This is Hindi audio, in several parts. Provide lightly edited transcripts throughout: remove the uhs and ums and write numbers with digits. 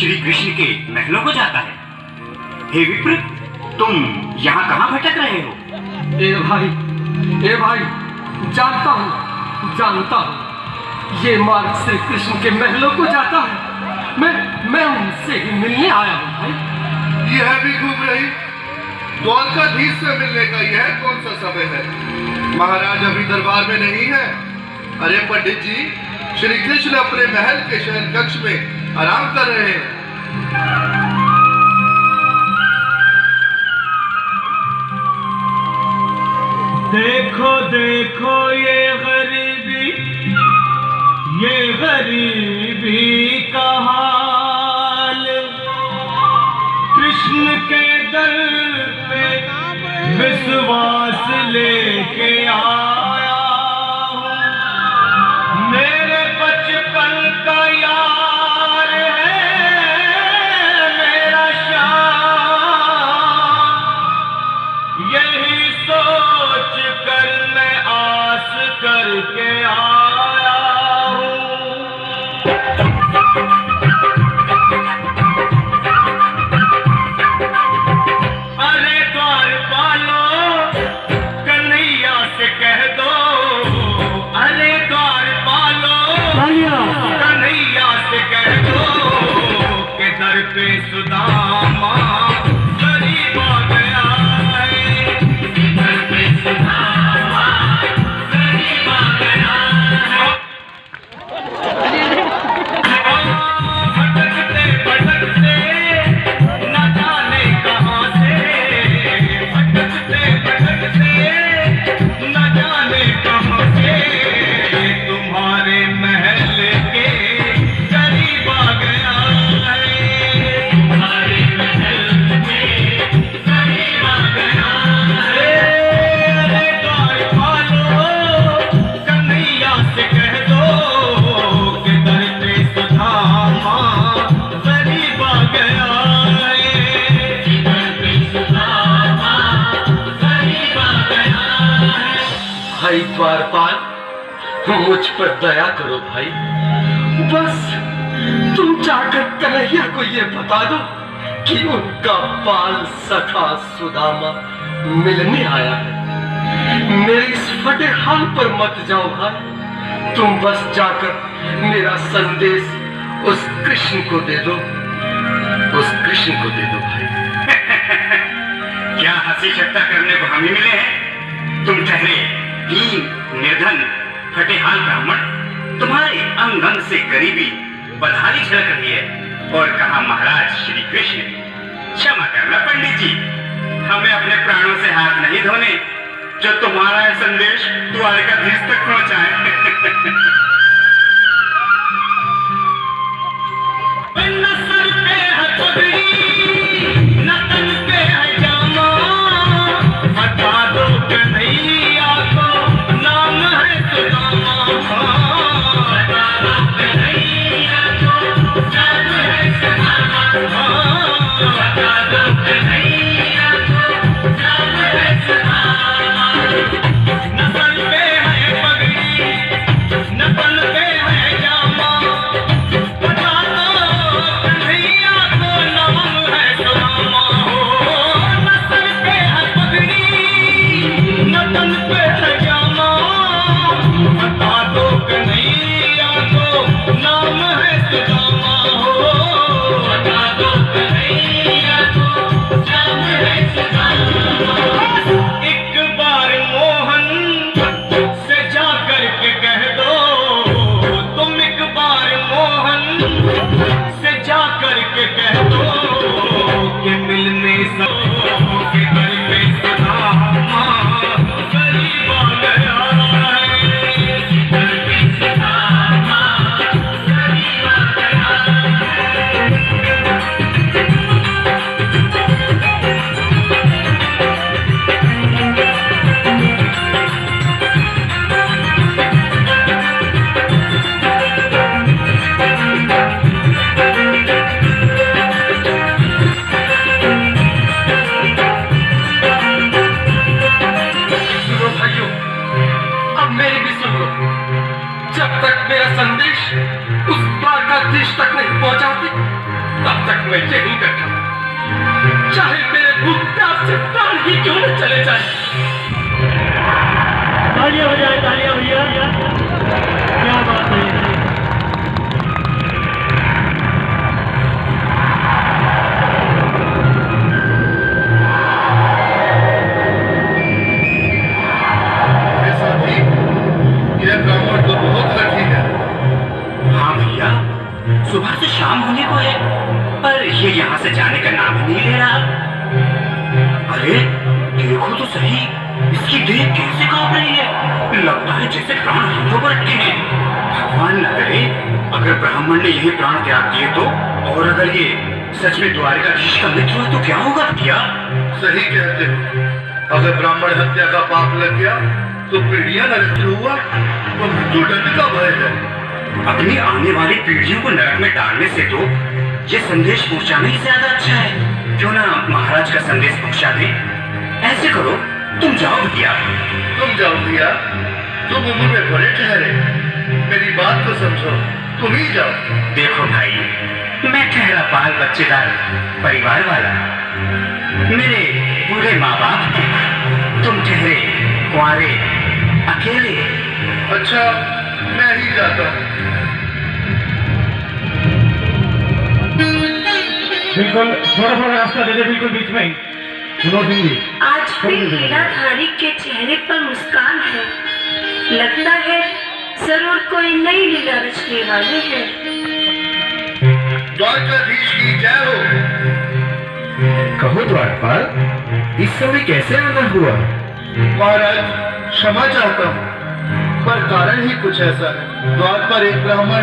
श्री कृष्ण के महलों को जाता है। हे विप्र, तुम यहाँ कहाँ भटक रहे हो? ए भाई, जानता हूँ ये मार्ग श्री कृष्ण के महलों को जाता है। मैं उनसे ही मिलने आया हूँ भाई। यह भी घूम रही द्वारकाधीश से मिलने का यह कौन सा समय है? महाराज अभी दरबार में नहीं है। अरे पंडित जी, श्री कृष्ण अपने महल के शयन कक्ष में आराम कर रहे हैं। देखो देखो ये गरीबी का हाल, कृष्ण के दर पे विश्वास लेके आया हूँ। मेरे बचपन का यार है मेरा श्याम, यही सोच कर मैं आस करके आया हूँ। अरे द्वारपालो, कन्हैया से कह दो, अरे द्वारपालो, कन्हैया से कह दो कि दर पे सुदामा गरीब आ गया है, दर पे सुदामा गरीब आ गया है। भटकते भटकते न जाने कहाँ से, भटकते भटकते न जाने कहाँ से तुम्हारे महल के करीब आ गया है, तुम्हारे महल के करीब आ गया है। अरे द्वारपालो, कन्हैया से कह दो कि दर पे सुदामा गरीब आ गया है, दर पे सुदामा गरीब आ गया है। भाई द्वारपाल, मुझ पर दया करो भाई। बस तुम जाकर कन्हैया को ये बता दो कि उनका बाल सखा सुदामा मिलने आया है। मेरे इस फटे हाल पर मत जाओ भाई, तुम बस जाकर मेरा संदेश उस कृष्ण को दे दो, उस कृष्ण को दे दो भाई। क्या हंसी ठट्टा करने को हम ही मिले हैं? तुम ठहरे दीन निर्धन फटेहाल ब्राह्मण, तुम्हारे अंग अंग से गरीबी बदहाली झलक रही है। और कहा महाराज श्री कृष्ण, क्षमा करना पंडित जी, हमें अपने प्राणों से हाथ नहीं धोने जो तुम्हारा यह संदेश द्वारकाधीश तक पहुंचाए। न सर पे है पगड़ी, न तन पे है जामा, बता दो कन्हैया को नाम है सुदामा, बता दो कन्हैया को नाम है सुदामा, बता दो कन्हैया को नाम है सुदामा। न सर पे है पगड़ी, न मैं यही बैठा हूं, चाहे मेरे भूख प्यास से प्राण ही क्यों न चले जाए। तालियां बजाए, तालियां भैया, क्या बात है। यह ब्राह्मण तो बहुत कठिन है। हाँ भैया, सुबह से शाम होने को है, पर ये यहाँ से जाने का नाम ही नहीं ले रहा। अरे देखो तो सही, इसकी देह कैसे कांप रही है, लगता है जैसे प्राण हाथों पर अटके हैं। भगवान न करे अगर ब्राह्मण ने यही प्राण त्याग दिए तो, और अगर ये सच में द्वारकाधीश का मित्र हुआ तो क्या होगा भैया? सही कहते हो, अगर ब्राह्मण हत्या का पाप लग गया तो पीढ़ियां नरक में हुआ तो मृत्यु दंड का भय है। अपनी आने वाली पीढ़ियों को नरक में डालने से तो ये संदेश पहुंचाना ही ज्यादा अच्छा है। क्यों ना महाराज का संदेश पहुंचा दे। ऐसे करो, तुम जाओ भैया। तुम जाओ भैया, तुम उम्र में बड़े ठहरे, मेरी बात को समझो, तुम ही जाओ। देखो भाई, मैं ठहरा बाल बच्चेदार परिवार वाला, मेरे बूढ़े माँ बाप हैं, तुम ठहरे कुंवारे अकेले। अच्छा, मैं ही जाता हूँ। बिल्कुल थोड़ा थोड़ा रास्ता दे दे, बिल्कुल बीच में ही। विनोद सिंह जी, आज फिर लीलाधारी के चेहरे पर मुस्कान है, लगता है जरूर कोई नई लीला रचने वाले हैं। द्वारकाधीश की जय हो। कहो द्वारपाल, इस समय कैसे आना हुआ? महाराज क्षमा चाहता हूँ, पर कारण ही कुछ ऐसा है। द्वार पर एक ब्राह्मण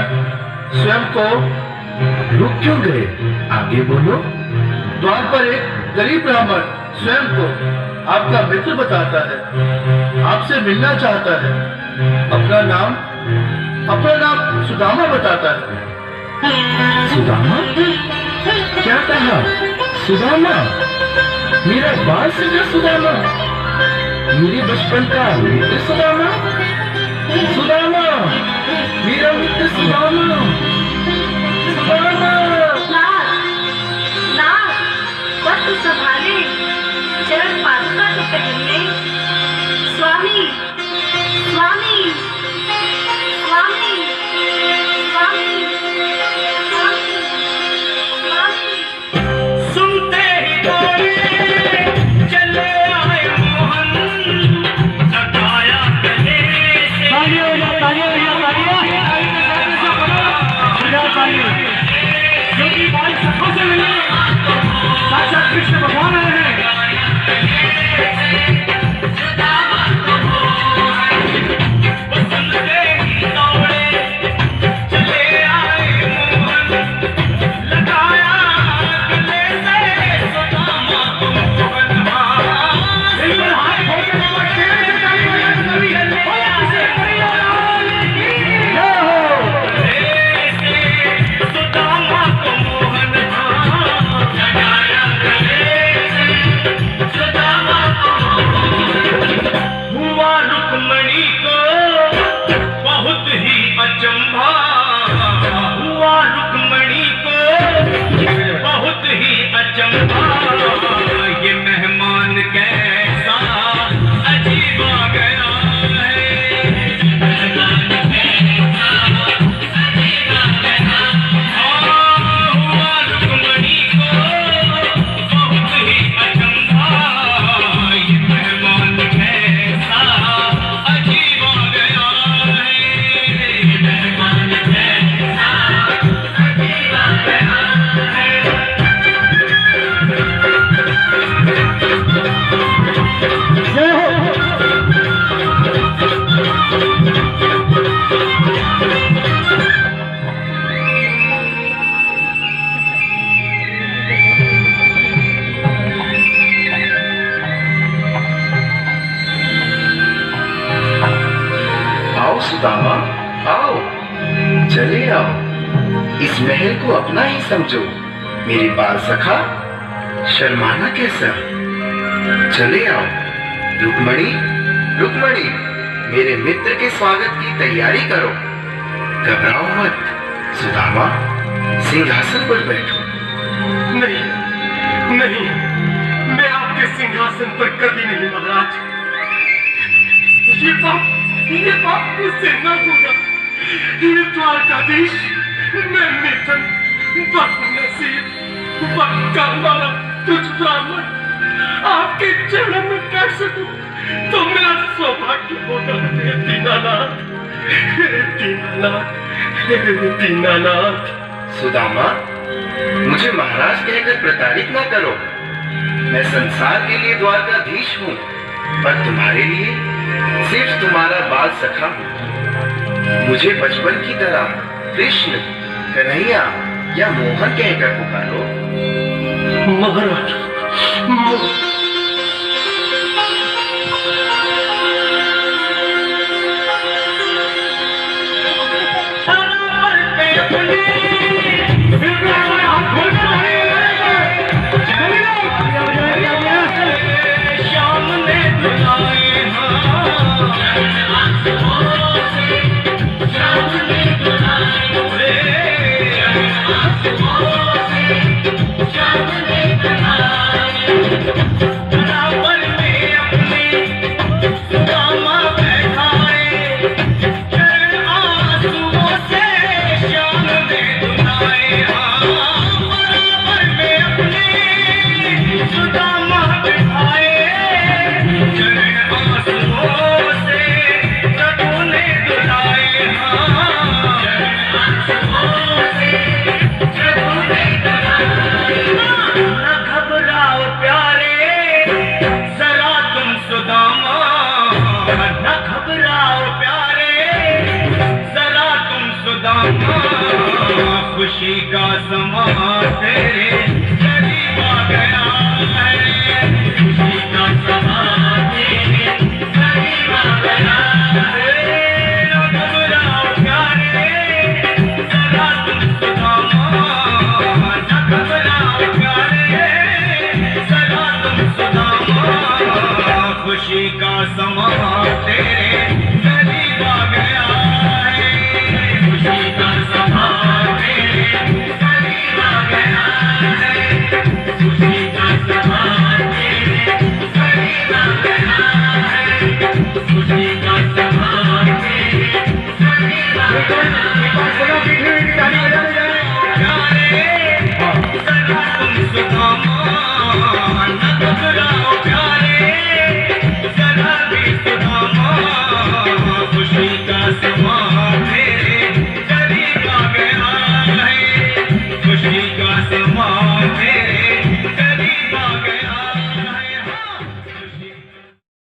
स्वयं को रुक क्यों गए? आगे बोलो। द्वार पर एक गरीब ब्राह्मण स्वयं को आपका मित्र बताता है, आपसे मिलना चाहता है, अपना नाम सुदामा बताता है। सुदामा? क्या कहा? सुदामा? मेरा बाल सजा सुदामा? मेरे बचपन का मित्र सुदामा? सुदामा, मेरा मित्र सुदामा, सुदामा। नाथ, वक्त संभाले, चरण पादुका तो पहले। स्वामी, स्वामी, स्वामी, स्वामी, स्वामी, स्वामी। सुनते ही दौड़े चले आए मोहन, लगाया गले से। तालियां भैया, तालियां भैया, तालियां। क्योंकि बाल सखों से मिले साक्षात कृष्ण भगवान आए हैं। ये मेहमान कैसा अजीब आ गया है, मेहमान कैसा अजीब आ गया है। हुआ रुक्मणी को बहुत ही अचंभा, ये मेहमान कैसा अजीब आ गया है, मेहमान कैसा अजीब आ गया है। आओ सुदामा, आओ, चले आओ, इस महल को अपना ही समझो। मेरे बाल सखा, शर्माना कैसा? चले आओ। रुक्मणी, रुक्मणी, मेरे मित्र के स्वागत की तैयारी करो। घबराओ मत। सुदामा, सिंहासन पर बैठो। नहीं, मैं आपके सिंहासन पर कभी नहीं महाराज। ये पाप मुझसे न होगा। ये द्वारकाधीश, मैं मिथुन, बदनसीब, बदकारा, तुझ ब्राह्मण आपके चरण में बैठ सकूं तो मेरा सौभाग्य होगा। हे दीनानाथ, हे दीनानाथ, हे दीनानाथ। सुदामा, मुझे महाराज कहकर प्रताड़ित ना करो। मैं संसार के लिए द्वारकाधीश हूँ, पर तुम्हारे लिए सिर्फ तुम्हारा बाल सखा हूँ। मुझे बचपन की तरह कृष्ण, कन्हैया या मोहन कहकर पुकारो। महाराज, खुशी का समा तेरे